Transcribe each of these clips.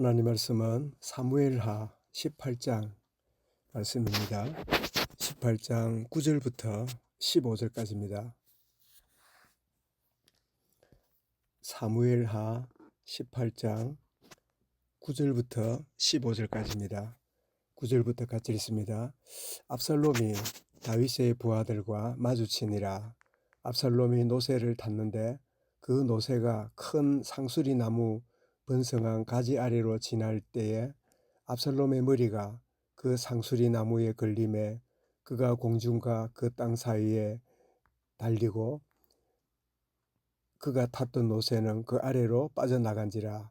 하나님 말씀은 사무엘하 18장 말씀입니다. 18장 9절부터 15절까지입니다. 사무엘하 18장 9절부터 15절까지입니다. 9절부터 같이 읽습니다. 압살롬이 다윗의 부하들과 마주치니라. 압살롬이 노새를 탔는데 그 노새가 큰 상수리 나무 번성한 가지 아래로 지날 때에 압살롬의 머리가 그 상수리 나무에 걸림에 그가 공중과 그 땅 사이에 달리고 그가 탔던 노새는 그 아래로 빠져나간지라.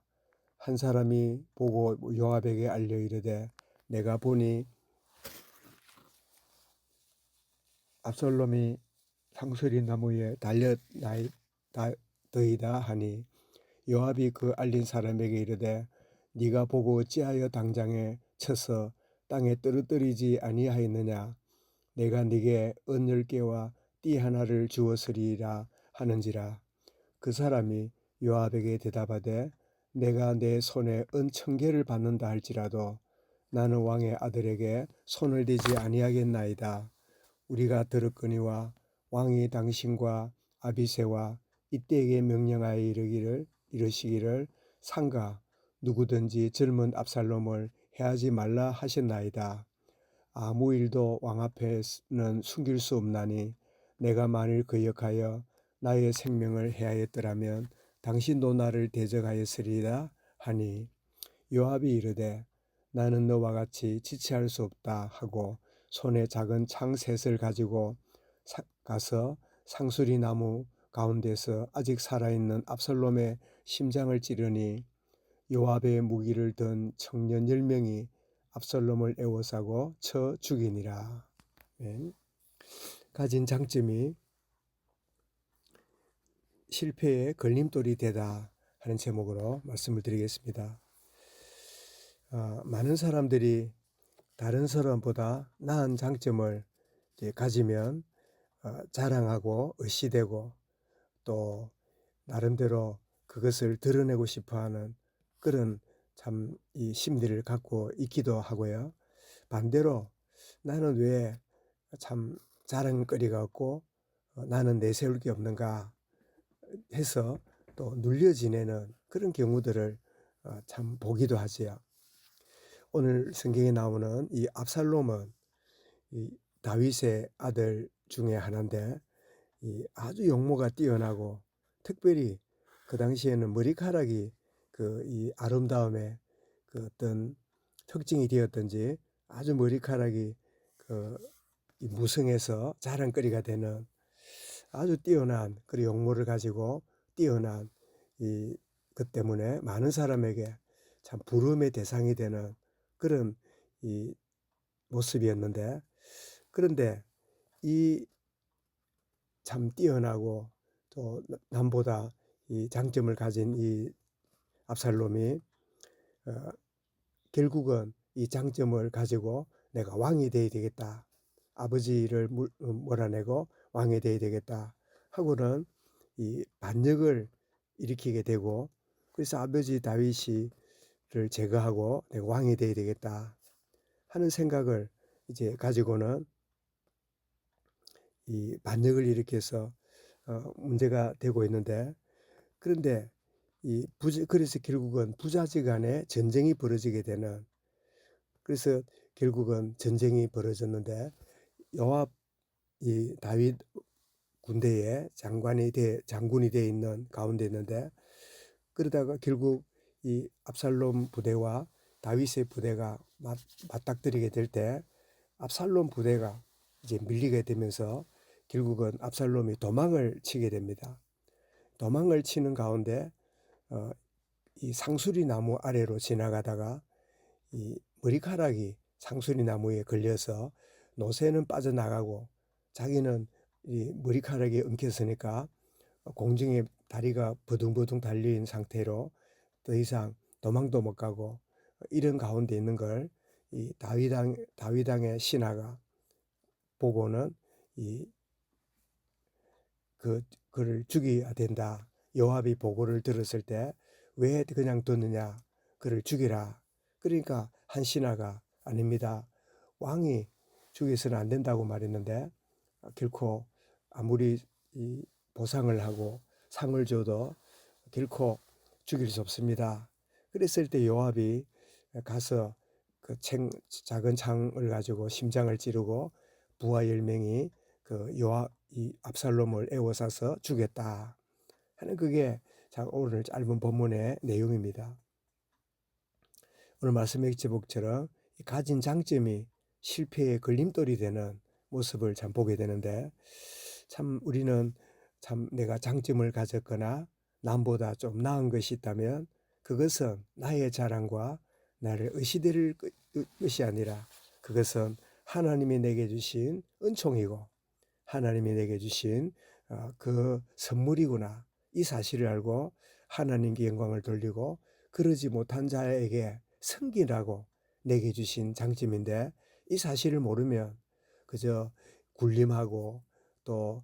한 사람이 보고 요압에게 알려 이르되 내가 보니 압살롬이 상수리 나무에 달렸나이다 하니 요압이 그 알린 사람에게 이르되 네가 보고 어찌하여 당장에 쳐서 땅에 떨어뜨리지 아니하였느냐. 내가 네게 은 10개와 띠 하나를 주었으리라 하는지라. 그 사람이 요압에게 대답하되 내가 내 손에 은 1000개를 받는다 할지라도 나는 왕의 아들에게 손을 대지 아니하겠나이다. 우리가 들었거니와 왕이 당신과 아비새와 이때에게 명령하여 이르시기를 상가 누구든지 젊은 압살롬을 해하지 말라 하셨나이다. 아무 일도 왕 앞에는 숨길 수 없나니 내가 만일 거역하여 나의 생명을 해하였더라면 당신도 나를 대적하였으리라 하니 요압이 이르되 나는 너와 같이 지체할 수 없다 하고 손에 작은 창 셋을 가지고 가서 상수리 나무 가운데서 아직 살아있는 압살롬의 심장을 찌르니 요압의 무기를 든 청년 10명이 압살롬을 에워싸고 쳐 죽이니라. 가진 장점이 실패의 걸림돌이 되다 하는 제목으로 말씀을 드리겠습니다. 많은 사람들이 다른 사람보다 나은 장점을 가지면 자랑하고 의시되고 또 나름대로 그것을 드러내고 싶어하는 그런 참 이 심리를 갖고 있기도 하고요. 반대로 나는 왜 참 자랑거리가 없고 나는 내세울 게 없는가 해서 또 눌려 지내는 그런 경우들을 참 보기도 하지요. 오늘 성경에 나오는 이 압살롬은 이 다윗의 아들 중에 하나인데 이 아주 용모가 뛰어나고 특별히 그 당시에는 머리카락이 그 이 아름다움의 그 어떤 특징이 되었던지 아주 머리카락이 그 이 무성해서 자랑거리가 되는 아주 뛰어난 그 용모를 가지고 뛰어난 이 것 때문에 많은 사람에게 참 부러움의 대상이 되는 그런 이 모습이었는데 그런데 이 참 뛰어나고 또 남보다 이 장점을 가진 이 압살롬이 결국은 이 장점을 가지고 내가 왕이 되어야 되겠다. 아버지를 몰아내고 왕이 되어야 되겠다 하고는 이 반역을 일으키게 되고 그래서 아버지 다윗을 제거하고 내가 왕이 되어야 되겠다 하는 생각을 이제 가지고는 이 반역을 일으켜서 문제가 되고 있는데 그런데 그래서 결국은 부자지간에 전쟁이 벌어지게 되는 그래서 결국은 전쟁이 벌어졌는데 요압 이 다윗 군대에 장군이 되어 있는 가운데 있는데 그러다가 결국 이 압살롬 부대와 다윗의 부대가 맞닥뜨리게 될 때 압살롬 부대가 이제 밀리게 되면서 결국은 압살롬이 도망을 치게 됩니다. 도망을 치는 가운데 이 상수리 나무 아래로 지나가다가 이 머리카락이 상수리 나무에 걸려서 노새는 빠져나가고 자기는 이 머리카락이 엉켰으니까 공중에 다리가 버둥버둥 달린 상태로 더 이상 도망도 못 가고 이런 가운데 있는 걸 이 다윗왕의 신하가 보고는 그를 죽여야 된다. 요압이 보고를 들었을 때 왜 그냥 뒀느냐. 그를 죽이라. 그러니까 한 신하가 아닙니다. 왕이 죽여서는 안 된다고 말했는데 결코 아무리 이 보상을 하고 상을 줘도 결코 죽일 수 없습니다. 그랬을 때 요압이 가서 그 작은 창을 가지고 심장을 찌르고 부하 10명이 그 요압 이 압살롬을 에워싸서 죽였다 하는 그게 오늘 짧은 본문의 내용입니다. 오늘 말씀의 제목처럼 가진 장점이 실패의 걸림돌이 되는 모습을 참 보게 되는데, 참 우리는 참 내가 장점을 가졌거나 남보다 좀 나은 것이 있다면 그것은 나의 자랑과 나를 의시될 것이 아니라 그것은 하나님이 내게 주신 은총이고 하나님이 내게 주신 그 선물이구나, 이 사실을 알고 하나님께 영광을 돌리고 그러지 못한 자에게 섬기라고 내게 주신 장점인데, 이 사실을 모르면 그저 군림하고 또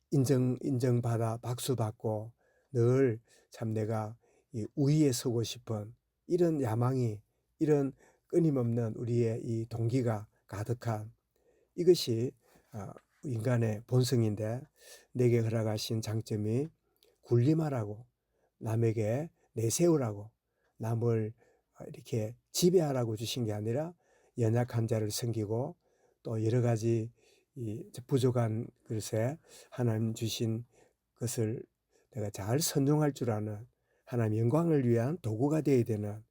인정받아 박수받고 늘 참 내가 이 우위에 서고 싶은 이런 야망이, 이런 끊임없는 우리의 이 동기가 가득한 이것이 인간의 본성인데, 내게 허락하신 장점이 군림하라고, 남에게 내세우라고, 남을 이렇게 지배하라고 주신 게 아니라 연약한 자를 섬기고 또 여러 가지 이 부족한 것에 하나님 주신 것을 내가 잘 선용할 줄 아는, 하나님 영광을 위한 도구가 되어야 되는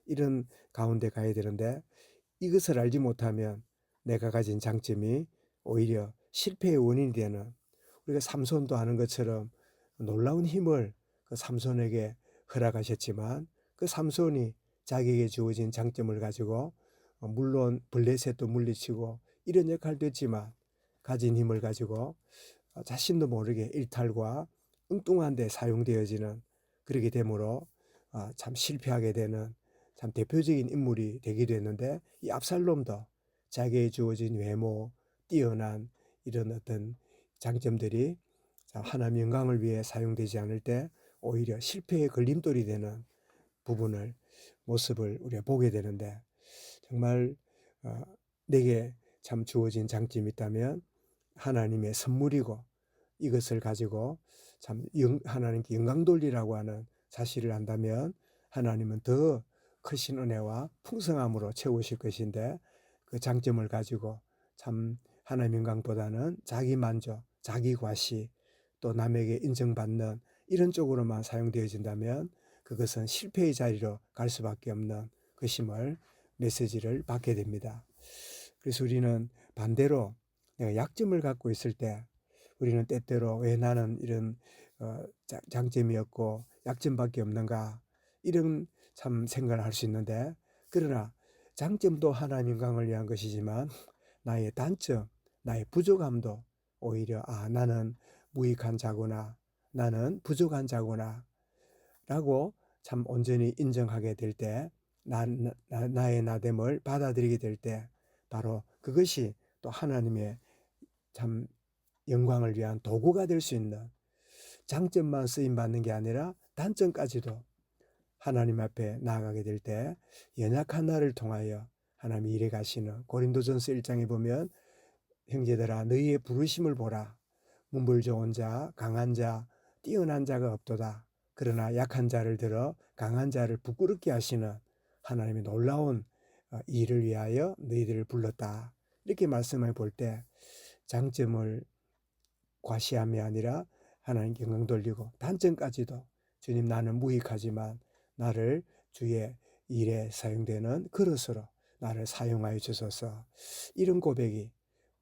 이런 가운데 가야 되는데, 이것을 알지 못하면 내가 가진 장점이 오히려 실패의 원인이 되는, 우리가 삼손도 아는 것처럼 놀라운 힘을 그 삼손에게 허락하셨지만 그 삼손이 자기에게 주어진 장점을 가지고 물론 블레셋도 물리치고 이런 역할도 했지만 가진 힘을 가지고 자신도 모르게 일탈과 엉뚱한 데 사용되어지는, 그렇게 되므로 참 실패하게 되는 참 대표적인 인물이 되기도 했는데, 이 압살롬도 자기에 주어진 외모, 뛰어난 이런 어떤 장점들이 하나님 영광을 위해 사용되지 않을 때 오히려 실패의 걸림돌이 되는 부분을, 모습을 우리가 보게 되는데, 정말 내게 참 주어진 장점이 있다면 하나님의 선물이고 이것을 가지고 참 하나님께 영광 돌리라고 하는 사실을 안다면 하나님은 더 크신 은혜와 풍성함으로 채우실 것인데, 그 장점을 가지고 참 하나님 영광보다는 자기 만족, 자기 과시, 또 남에게 인정받는 이런 쪽으로만 사용되어진다면 그것은 실패의 자리로 갈 수밖에 없는 것임을 메시지를 받게 됩니다. 그래서 우리는 반대로 내가 약점을 갖고 있을 때 우리는 때때로 왜 나는 이런 장점이 없고 약점밖에 없는가, 이런 참 생각을 할 수 있는데, 그러나 장점도 하나님 영광을 위한 것이지만 나의 단점, 나의 부족함도 오히려 나는 무익한 자구나, 나는 부족한 자구나 라고 참 온전히 인정하게 될 때, 나의 나됨을 받아들이게 될 때 바로 그것이 또 하나님의 참 영광을 위한 도구가 될 수 있는, 장점만 쓰임받는 게 아니라 단점까지도 하나님 앞에 나아가게 될 때 연약한 나를 통하여 하나님이 일해 가시는, 고린도전서 1장에 보면 형제들아 너희의 부르심을 보라, 문벌 좋은 자, 강한 자, 뛰어난 자가 없도다. 그러나 약한 자를 들어 강한 자를 부끄럽게 하시는 하나님의 놀라운 일을 위하여 너희들을 불렀다. 이렇게 말씀을 볼 때 장점을 과시함이 아니라 하나님께 영광 돌리고, 단점까지도 주님 나는 무익하지만 나를 주의 일에 사용되는 그릇으로 나를 사용하여 주소서, 이런 고백이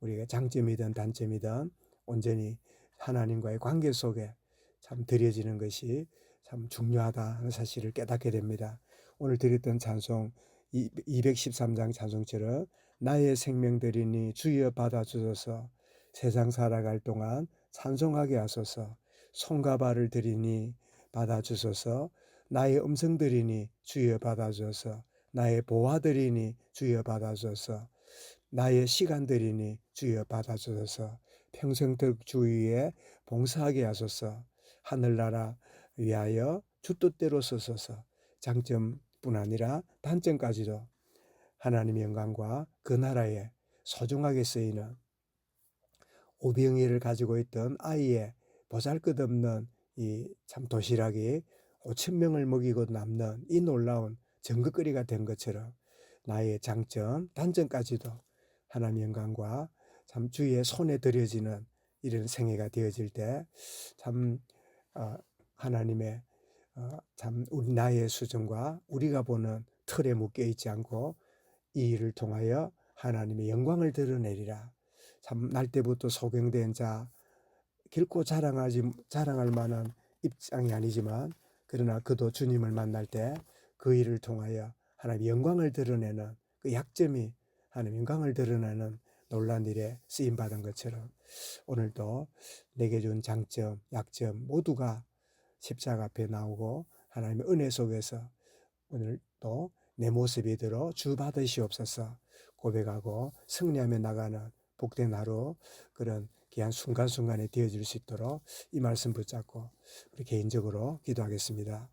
우리가 장점이든 단점이든 온전히 하나님과의 관계 속에 참 드려지는 것이 참 중요하다 하는 사실을 깨닫게 됩니다. 오늘 드렸던 찬송 213장 찬송처럼 나의 생명들이니 주여 받아주소서, 세상 살아갈 동안 찬송하게 하소서, 손과 발을 드리니 받아주소서, 나의 음성들이니 주여 받아주소서, 나의 보화들이니 주여 받아주소서, 나의 시간들이니 주여 받아주소서, 평생덕 주위에 봉사하게 하소서, 하늘나라 위하여 주 뜻대로 서소서. 장점 뿐 아니라 단점까지도 하나님의 영광과 그 나라에 소중하게 쓰이는 오병이를 가지고 있던 아이의 보잘것없는 이 참 도시락이 5천 명을 먹이고 남는 이 놀라운 전극거리가 된 것처럼 나의 장점, 단점까지도 하나님의 영광과 참 주의 손에 들여지는 이런 생애가 되어질 때 참 하나님의 참 우리 나의 수준과 우리가 보는 틀에 묶여 있지 않고 이 일을 통하여 하나님의 영광을 드러내리라. 참 날 때부터 소경된 자, 결코 자랑할 만한 입장이 아니지만 그러나 그도 주님을 만날 때 그 일을 통하여 하나님의 영광을 드러내는 그 약점이 하나님의 영광을 드러내는 놀라운 일에 쓰임받은 것처럼 오늘도 내게 준 장점, 약점 모두가 십자가 앞에 나오고 하나님의 은혜 속에서 오늘도 내 모습이 들어 주 받으시옵소서 고백하고 승리하며 나가는 복된 하루 그런 귀한 순간순간에 되어질 수 있도록 이 말씀 붙잡고 우리 개인적으로 기도하겠습니다.